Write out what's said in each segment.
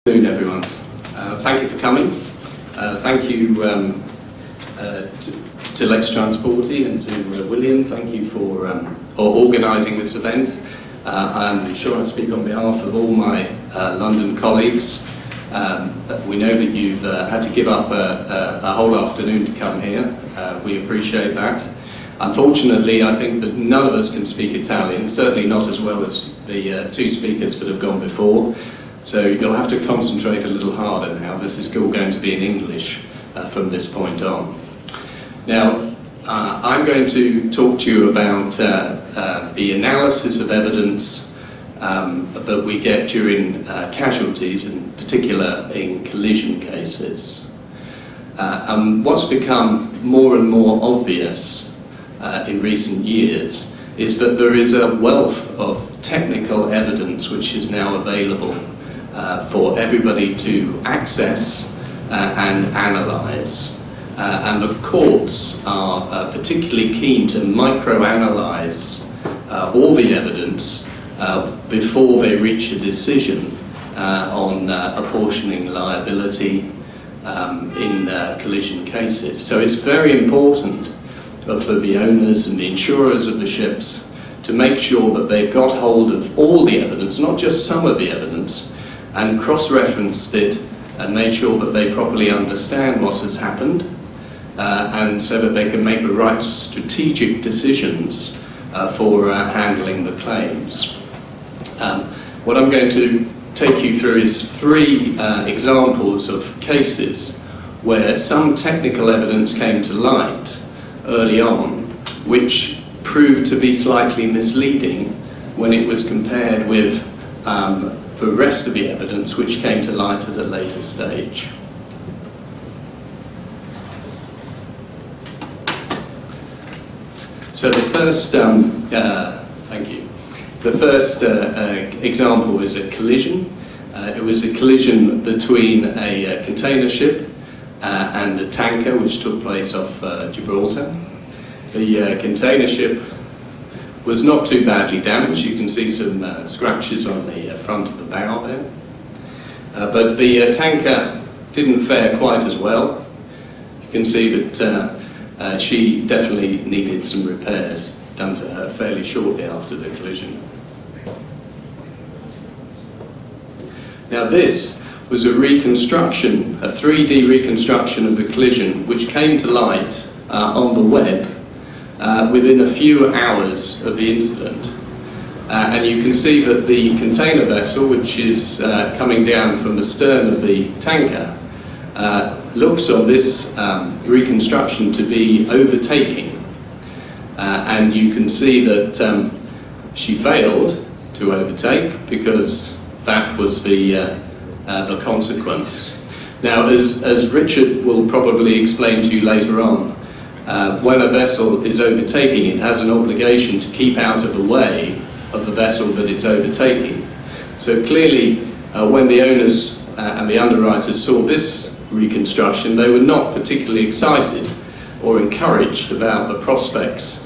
Good afternoon, everyone. Thank you for coming. Thank you to Lextrasporti and to William. Thank you for organising this event. I'm sure I speak on behalf of all my London colleagues. We know that you've had to give up a whole afternoon to come here. We appreciate that. Unfortunately, I think that none of us can speak Italian, certainly not as well as the two speakers that have gone before. So you'll have to concentrate a little harder now. This is all going to be in English from this point on. Now, I'm going to talk to you about the analysis of evidence that we get during casualties, in particular in collision cases. What's become more and more obvious in recent years is that there is a wealth of technical evidence which is now available for everybody to access and analyse. And the courts are particularly keen to micro-analyse all the evidence before they reach a decision on apportioning liability in collision cases. So it's very important for the owners and the insurers of the ships to make sure that they've got hold of all the evidence, not just some of the evidence, and cross-referenced it and made sure that they properly understand what has happened and so that they can make the right strategic decisions for handling the claims. What I'm going to take you through is three examples of cases where some technical evidence came to light early on which proved to be slightly misleading when it was compared with the rest of the evidence which came to light at a later stage. So the first, thank you. The first example is a collision. It was a collision between a container ship and a tanker which took place off Gibraltar. The container ship was not too badly damaged. You can see some scratches on the front of the bow there. But the tanker didn't fare quite as well. You can see that she definitely needed some repairs done to her fairly shortly after the collision. Now this was a reconstruction, a 3D reconstruction of the collision which came to light on the web within a few hours of the incident. And you can see that the container vessel, which is coming down from the stern of the tanker, looks on this reconstruction to be overtaking. And you can see that she failed to overtake because that was the consequence. Now, as Richard will probably explain to you later on, when a vessel is overtaking, it has an obligation to keep out of the way of the vessel that it's overtaking. So clearly, when the owners and the underwriters saw this reconstruction, they were not particularly excited or encouraged about the prospects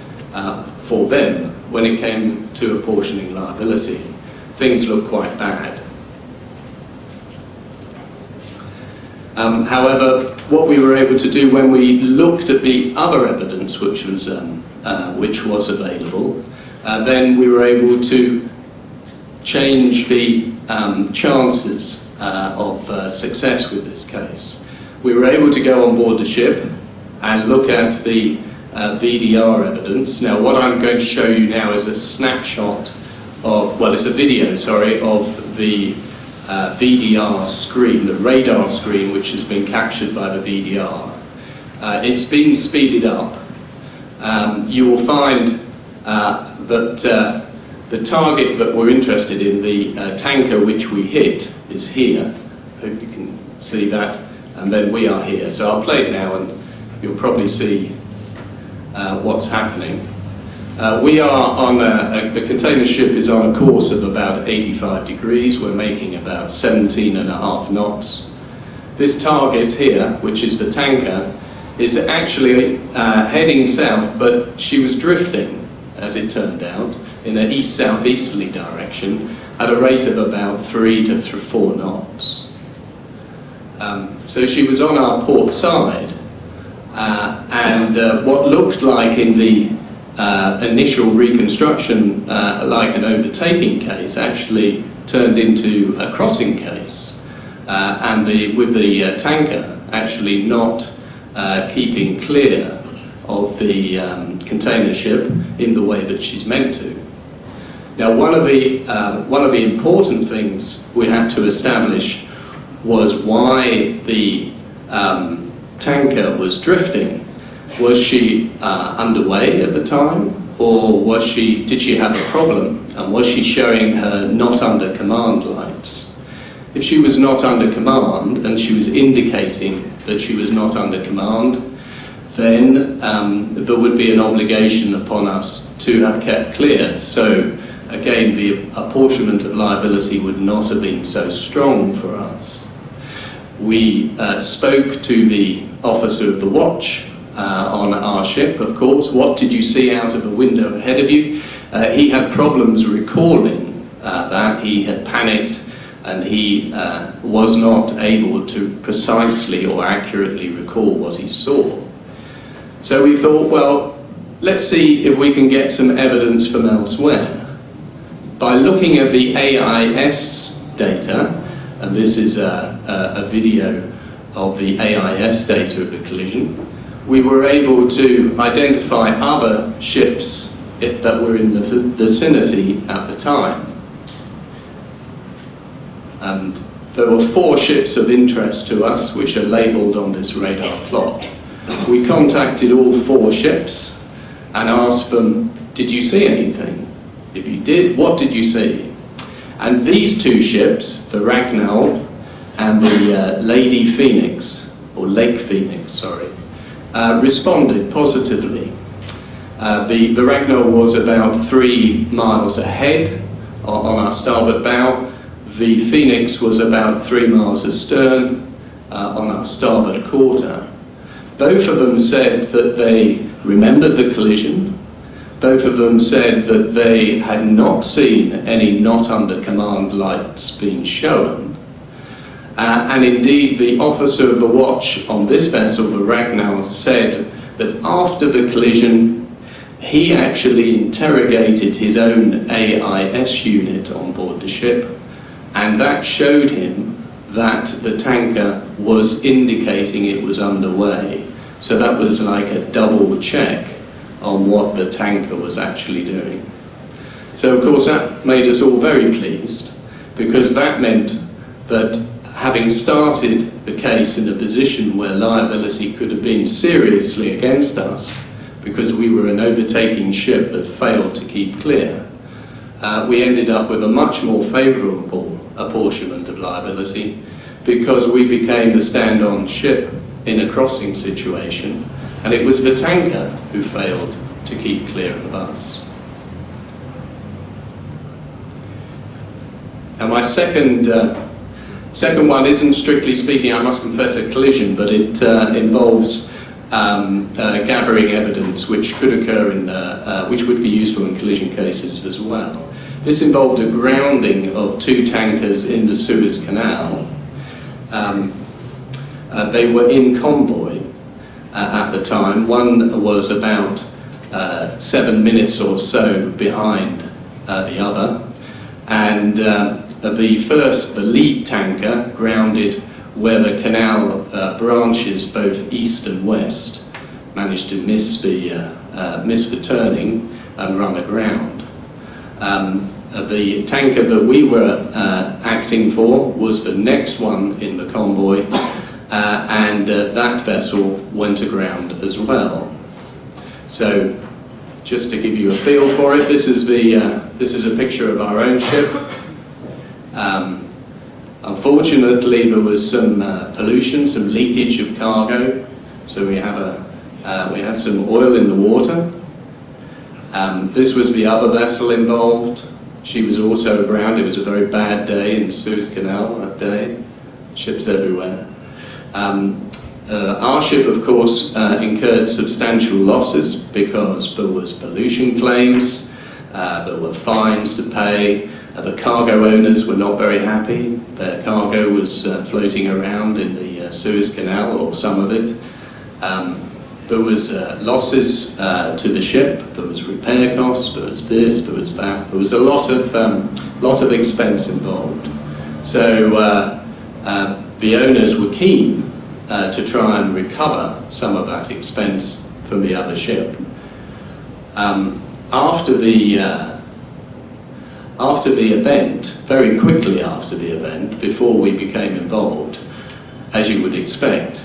for them when it came to apportioning liability. Things looked quite bad. However, what we were able to do when we looked at the other evidence which was available, then we were able to change the chances of success with this case. We were able to go on board the ship and look at the VDR evidence. Now, what I'm going to show you now is a snapshot of, well, it's a video, sorry, of the VDR screen, the radar screen which has been captured by the VDR. It's been speeded up. You will find that the target that we're interested in, the tanker which we hit, is here. I hope you can see that. And then we are here. So I'll play it now and you'll probably see what's happening. We are on the container ship is on a course of about 85 degrees. We're making about 17.5 knots. This target here, which is the tanker, is actually heading south, but she was drifting, as it turned out, in an east-southeasterly direction at a rate of about 3 to 4 knots. So she was on our port side, and what looked like in the initial reconstruction like an overtaking case actually turned into a crossing case, and with the tanker actually not keeping clear of the container ship in the way that she's meant to. Now, one of the important things we had to establish was why the tanker was drifting. Was she underway at the time, or did she have a problem, and was she showing her not under command lights? If she was not under command and she was indicating that she was not under command, then there would be an obligation upon us to have kept clear. So again, the apportionment of liability would not have been so strong for us. We spoke to the officer of the watch on our ship, of course. What did you see out of the window ahead of you? He had problems recalling that. He had panicked, and he was not able to precisely or accurately recall what he saw. So we thought, well, let's see if we can get some evidence from elsewhere. By looking at the AIS data, and this is a video of the AIS data of the collision, we were able to identify other ships that were in the vicinity at the time. And there were 4 ships of interest to us, which are labelled on this radar plot. We contacted all 4 ships and asked them, did you see anything? If you did, what did you see? And these 2 ships, the Ragnall and the Lady Phoenix, or Lake Phoenix, sorry, responded positively. The Ragnall was about 3 miles ahead on our starboard bow. The Phoenix was about 3 miles astern on our starboard quarter. Both of them said that they remembered the collision. Both of them said that they had not seen any not under command lights being shown. And indeed, the officer of the watch on this vessel, the Ragnall, said that after the collision, he actually interrogated his own AIS unit on board the ship, and that showed him that the tanker was indicating it was underway. So that was like a double check on what the tanker was actually doing. So of course that made us all very pleased, because that meant that having started the case in a position where liability could have been seriously against us, because we were an overtaking ship that failed to keep clear, we ended up with a much more favourable apportionment of liability, because we became the stand-on ship in a crossing situation, and it was the tanker who failed to keep clear of us. And my second one isn't, strictly speaking, I must confess, a collision, but it involves gathering evidence which could occur in, which would be useful in collision cases as well. This involved a grounding of 2 tankers in the Suez Canal. They were in convoy at the time. One was about 7 minutes or so behind the other, and the lead tanker grounded where the canal branches both east and west, managed to miss the turning and run aground. The tanker that we were acting for was the next one in the convoy, and that vessel went aground as well. So, just to give you a feel for it, this is a picture of our own ship. Unfortunately, there was some pollution, some leakage of cargo, so we had some oil in the water. This was the other vessel involved. She was also aground. It was a very bad day in Suez Canal that day. Ships everywhere. Our ship, of course, incurred substantial losses because there was pollution claims, there were fines to pay, The cargo owners were not very happy. Their cargo was floating around in the Suez Canal, or some of it. There was losses to the ship. There was repair costs. There was this. There was that. There was a lot of expense involved. So the owners were keen to try and recover some of that expense from the other ship. After the event, very quickly after the event, before we became involved, as you would expect,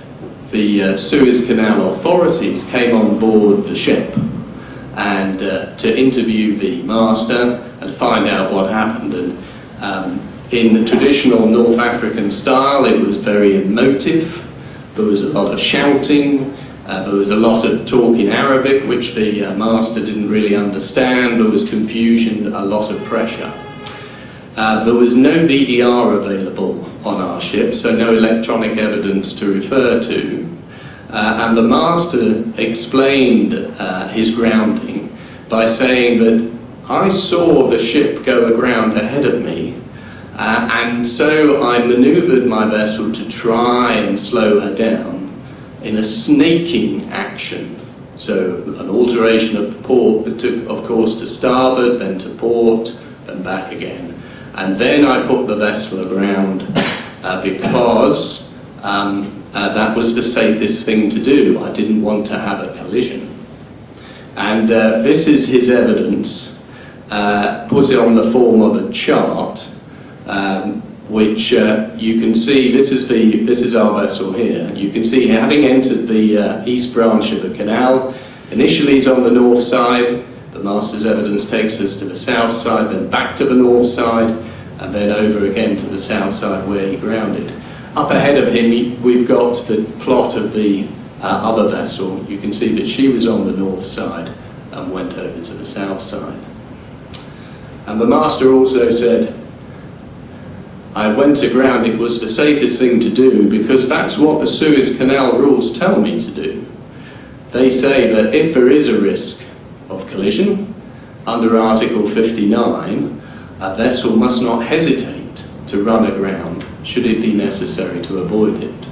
the Suez Canal authorities came on board the ship and to interview the master and find out what happened. And in the traditional North African style, it was very emotive. There was a lot of shouting. There was a lot of talk in Arabic, which the master didn't really understand. There was confusion, a lot of pressure. There was no VDR available on our ship, so no electronic evidence to refer to. And the master explained his grounding by saying that I saw the ship go aground ahead of me, and so I manoeuvred my vessel to try and slow her down in a snaking action. So an alteration of port, it took of course to starboard, then to port, then back again. And then I put the vessel aground because that was the safest thing to do. I didn't want to have a collision. And this is his evidence, put it on the form of a chart, which you can see. This is our vessel here. You can see, having entered the east branch of the canal, initially he's on the north side. The master's evidence takes us to the south side, then back to the north side, and then over again to the south side where he grounded. Up ahead of him, we've got the plot of the other vessel. You can see that she was on the north side and went over to the south side. And the master also said, I went aground, it was the safest thing to do because that's what the Suez Canal rules tell me to do. They say that if there is a risk of collision, under Article 59, a vessel must not hesitate to run aground should it be necessary to avoid it.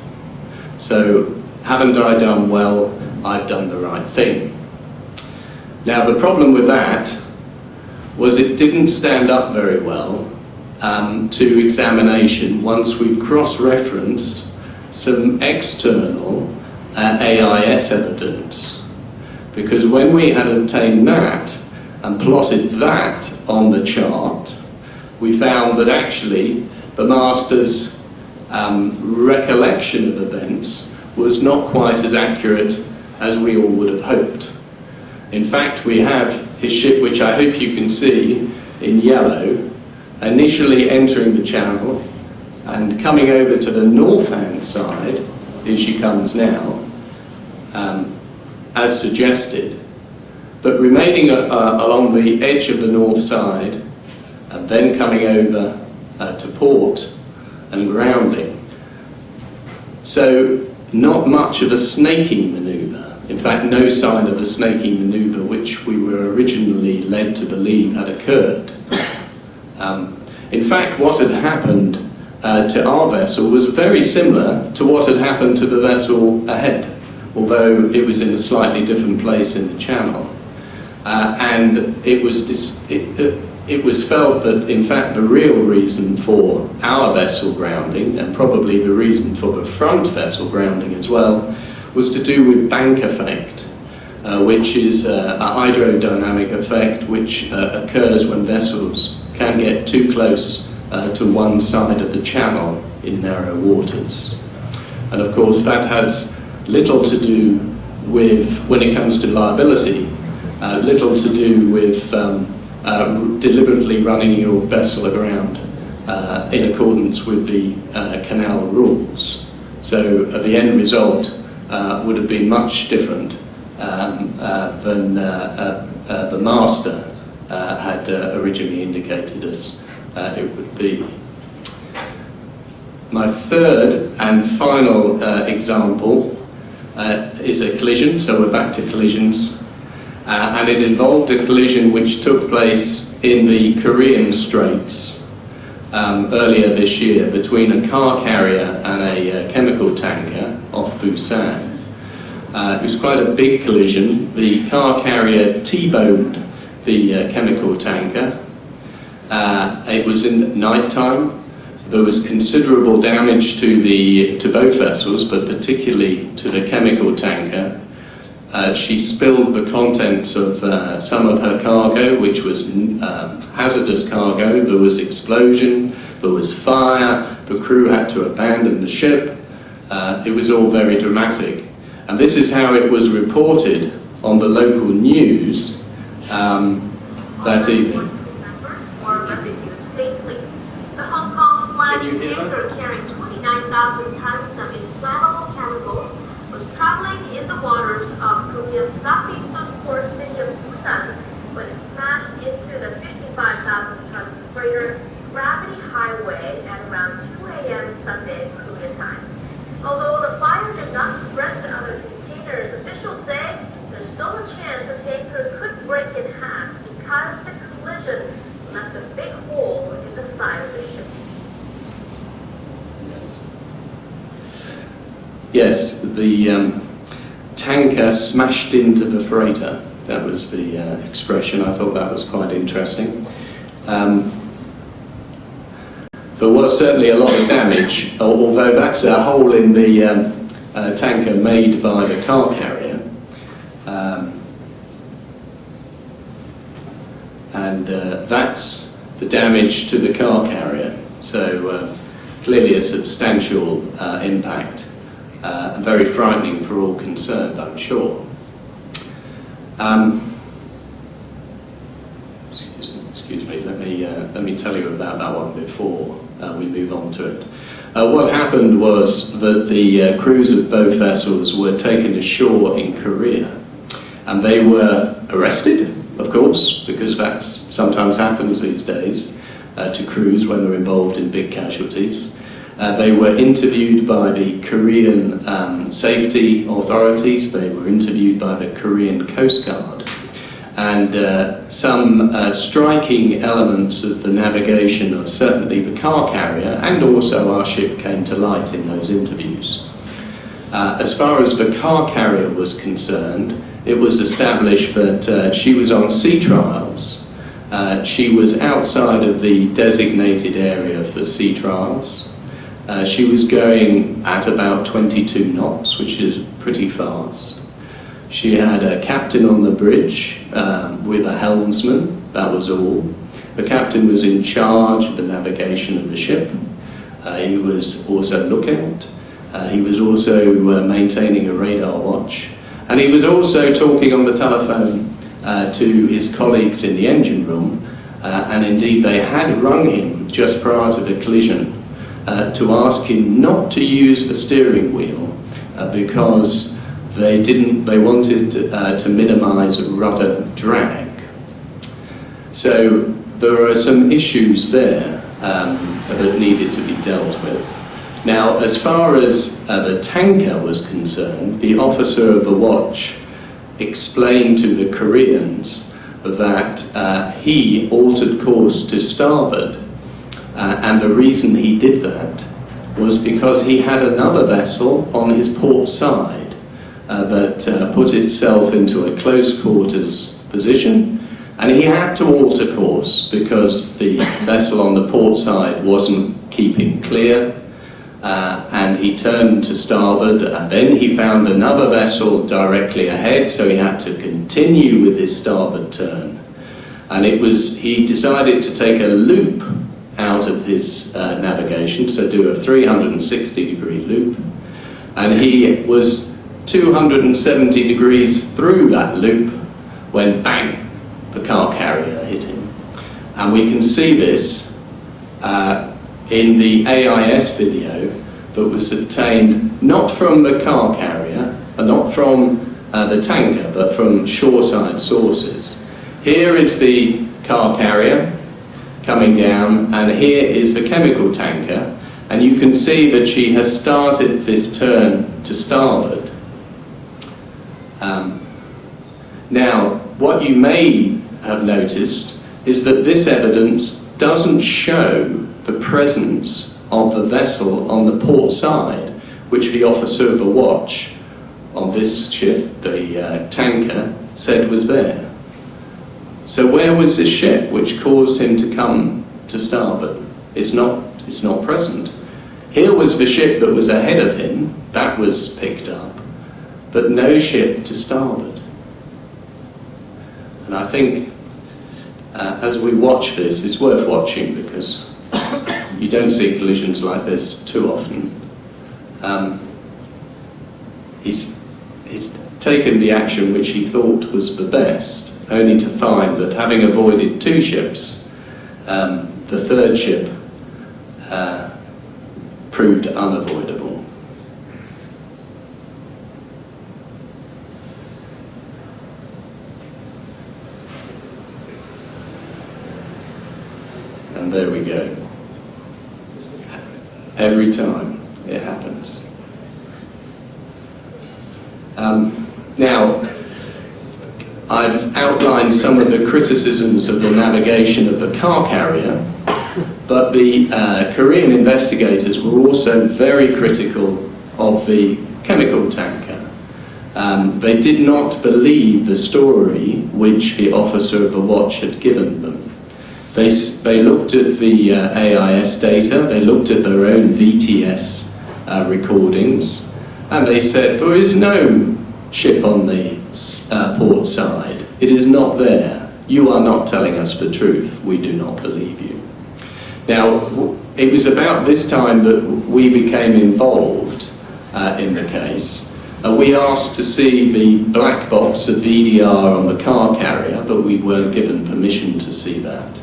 So, haven't I done well? I've done the right thing. Now, the problem with that was it didn't stand up very well to examination once we've cross-referenced some external AIS evidence. Because when we had obtained that and plotted that on the chart, we found that actually the master's recollection of events was not quite as accurate as we all would have hoped. In fact, we have his ship, which I hope you can see in yellow, initially entering the channel and coming over to the north-hand side, here she comes now, as suggested, but remaining along the edge of the north side and then coming over to port and grounding. So not much of a snaking manoeuvre. In fact, no sign of a snaking manoeuvre which we were originally led to believe had occurred. In fact, what had happened to our vessel was very similar to what had happened to the vessel ahead, although it was in a slightly different place in the channel. And it was felt that, in fact, the real reason for our vessel grounding, and probably the reason for the front vessel grounding as well, was to do with bank effect, which is a hydrodynamic effect which occurs when vessels can get too close to one side of the channel in narrow waters. And of course that has little to do with, when it comes to liability, little to do with deliberately running your vessel aground in accordance with the canal rules. So the end result would have been much different than the master had originally indicated us it would be. My third and final example is a collision, so we're back to collisions. and it involved a collision which took place in the Korean Straits earlier this year between a car carrier and a chemical tanker off Busan. It was quite a big collision. The car carrier T-boned the chemical tanker. It was in night time. There was considerable damage to both vessels, but particularly to the chemical tanker. She spilled the contents of some of her cargo, which was hazardous cargo. There was explosion, there was fire, the crew had to abandon the ship. It was all very dramatic. And this is how it was reported on the local news that evening. Tanker carrying 29,000 tons of inflammable chemicals was traveling in the waters of Korea's southeastern port city of Busan when it smashed into the 55,000-ton freighter Gravity Highway at around 2 a.m. Sunday Korea time. Although the fire did not spread to other containers, officials say there's still a chance the tanker could break in half because the collision left a big hole in the side of the ship. Yes, the tanker smashed into the freighter. That was the expression. I thought that was quite interesting. There was certainly a lot of damage, although that's a hole in the tanker made by the car carrier. And that's the damage to the car carrier. So clearly a substantial impact. Very frightening for all concerned, I'm sure. Excuse me. Let me tell you about that one before we move on to it. What happened was that the crews of both vessels were taken ashore in Korea, and they were arrested, of course, because that sometimes happens these days to crews when they're involved in big casualties. They were interviewed by the Korean safety authorities, they were interviewed by the Korean Coast Guard, and some striking elements of the navigation of certainly the car carrier and also our ship came to light in those interviews. As far as the car carrier was concerned, it was established that she was on sea trials. She was outside of the designated area for sea trials. She was going at about 22 knots, which is pretty fast. She had a captain on the bridge with a helmsman, that was all. The captain was in charge of the navigation of the ship. He was also lookout. He was also maintaining a radar watch. And he was also talking on the telephone to his colleagues in the engine room. And indeed, they had rung him just prior to the collision to ask him not to use the steering wheel because they wanted to minimize rudder drag. So there are some issues there that needed to be dealt with. Now, as far as the tanker was concerned, the officer of the watch explained to the Koreans that he altered course to starboard. And the reason he did that was because he had another vessel on his port side that put itself into a close quarters position, and he had to alter course because the vessel on the port side wasn't keeping clear, and he turned to starboard, and then he found another vessel directly ahead, so he had to continue with his starboard turn. And he decided to take a loop out of his navigation, so do a 360-degree loop, and he was 270 degrees through that loop when bang, the car carrier hit him. And we can see this in the AIS video that was obtained not from the car carrier, not from the tanker, but from shoreside sources. Here is the car carrier coming down, and here is the chemical tanker, and you can see that she has started this turn to starboard. Now, what you may have noticed is that this evidence doesn't show the presence of the vessel on the port side, which the officer of the watch on this ship, the tanker, said was there. So where was this ship which caused him to come to starboard? It's not present. Here was the ship that was ahead of him, that was picked up, but no ship to starboard. And I think as we watch this, it's worth watching because you don't see collisions like this too often. He's taken the action which he thought was the best, only to find that having avoided two ships, the third ship proved unavoidable. And there we go. Every time it happens. Now, I've outlined some of the criticisms of the navigation of the car carrier, but the Korean investigators were also very critical of the chemical tanker. They did not believe the story which the officer of the watch had given them. They looked at the AIS data, they looked at their own VTS recordings, and they said, there is no ship on the port side. It is not there. You are not telling us the truth. We do not believe you. Now, it was about this time that we became involved in the case. We asked to see the black box of VDR on the car carrier, but we weren't given permission to see that.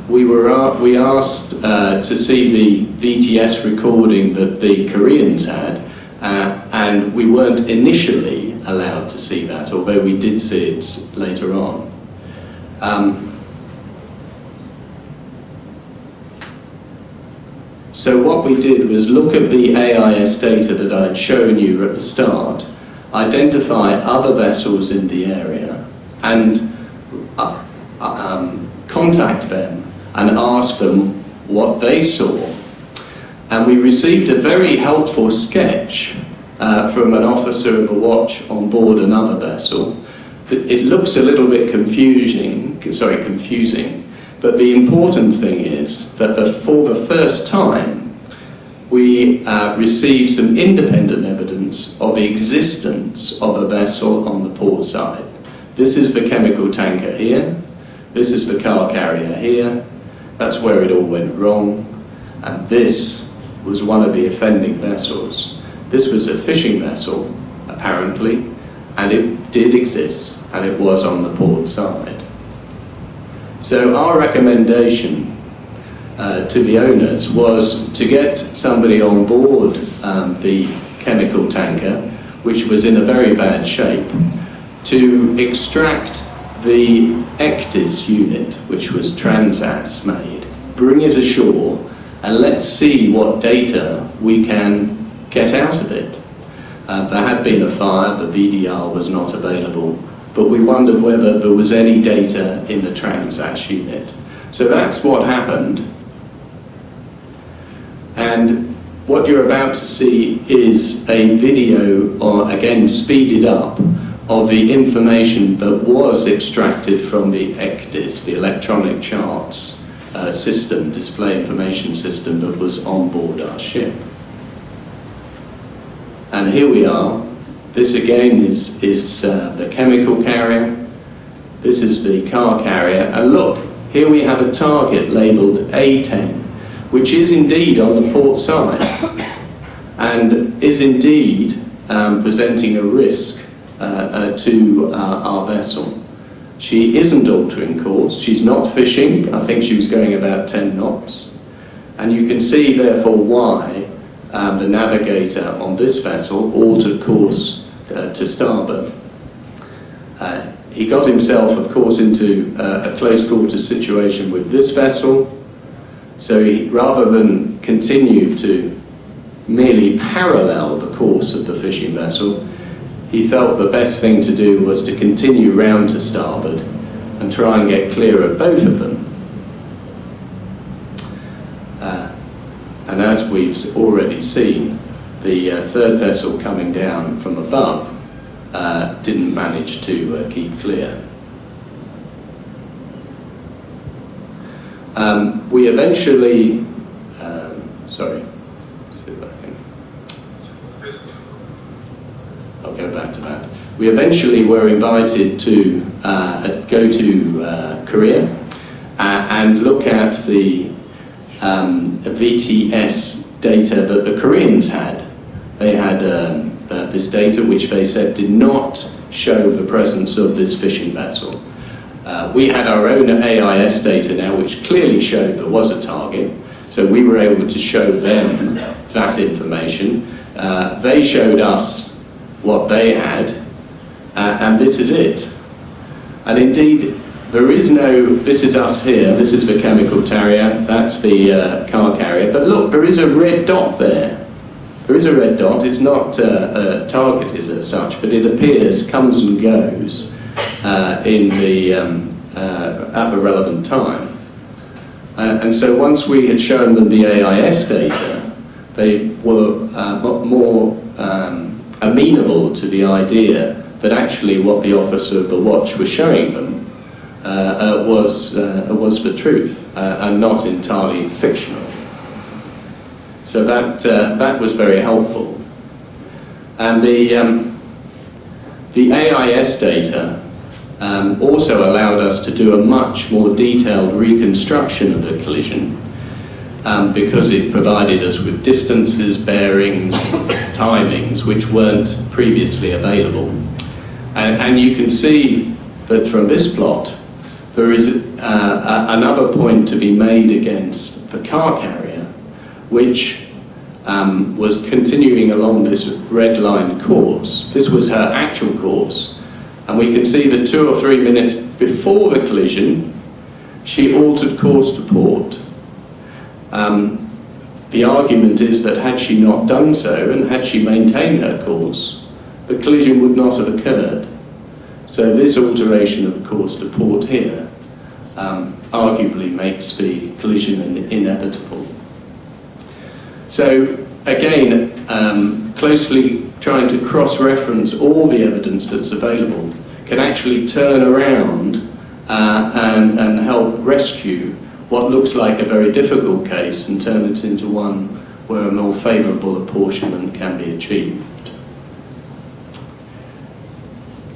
We asked to see the VTS recording that the Koreans had, and we weren't initially allowed to see that, although we did see it later on. So what we did was look at the AIS data that I'd shown you at the start, identify other vessels in the area, and contact them and ask them what they saw. And we received a very helpful sketch from an officer of a watch on board another vessel. It looks a little bit confusing, but the important thing is that for the first time we received some independent evidence of the existence of a vessel on the port side. This is the chemical tanker here, this is the car carrier here, that's where it all went wrong, and this was one of the offending vessels. This was a fishing vessel, apparently, and it did exist, and it was on the port side. So our recommendation to the owners was to get somebody on board the chemical tanker, which was in a very bad shape, to extract the ECDIS unit, which was Transas made, bring it ashore, and let's see what data we can get out of it. There had been a fire, the VDR was not available, but we wondered whether there was any data in the Transas unit. So that's what happened. And what you're about to see is a video, or again speeded up, of the information that was extracted from the ECDIS, the electronic charts system, display information system that was on board our ship. And here we are. This again is the chemical carrier. This is the car carrier. And look, here we have a target labelled A10, which is indeed on the port side and is indeed presenting a risk to our vessel. She isn't altering course, she's not fishing, I think she was going about 10 knots. And you can see therefore why the navigator on this vessel altered course to starboard. He got himself, of course, into a close quarters situation with this vessel, so he, rather than continue to merely parallel the course of the fishing vessel, he felt the best thing to do was to continue round to starboard and try and get clear of both of them. And as we've already seen, the third vessel coming down from above didn't manage to keep clear. We eventually, sorry, see if I can, I'll go back to that. We eventually were invited to go to Korea and look at the VTS data that the Koreans had. They had this data which they said did not show the presence of this fishing vessel. We had our own AIS data now which clearly showed there was a target, so we were able to show them that information. They showed us what they had, and this is it. And indeed, there is no, this is us here, this is the chemical carrier, that's the car carrier, but look, there is a red dot there. There is a red dot, it's not targeted as such, but it appears, comes and goes in the, at the relevant time. And so once we had shown them the AIS data, they were more amenable to the idea that actually what the officer of the watch was showing them was the truth and not entirely fictional. So that was very helpful. And the AIS data also allowed us to do a much more detailed reconstruction of the collision because it provided us with distances, bearings, timings which weren't previously available. And you can see that from this plot there is another point to be made against the car carrier, which was continuing along this red line course. This was her actual course, and we can see that 2 or 3 minutes before the collision she altered course to port. The argument is that had she not done so and had she maintained her course, the collision would not have occurred. So this alteration of course to port here arguably makes the collision inevitable. So again, closely trying to cross-reference all the evidence that's available can actually turn around and help rescue what looks like a very difficult case and turn it into one where a more favourable apportionment can be achieved.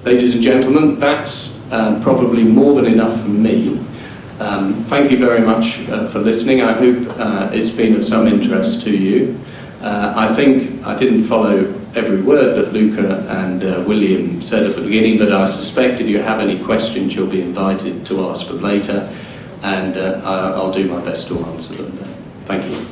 Ladies and gentlemen, that's probably more than enough from me. Thank you very much for listening. I hope it's been of some interest to you. I think I didn't follow every word that Luca and William said at the beginning, but I suspect if you have any questions you'll be invited to ask them later, and I'll do my best to answer them. Thank you.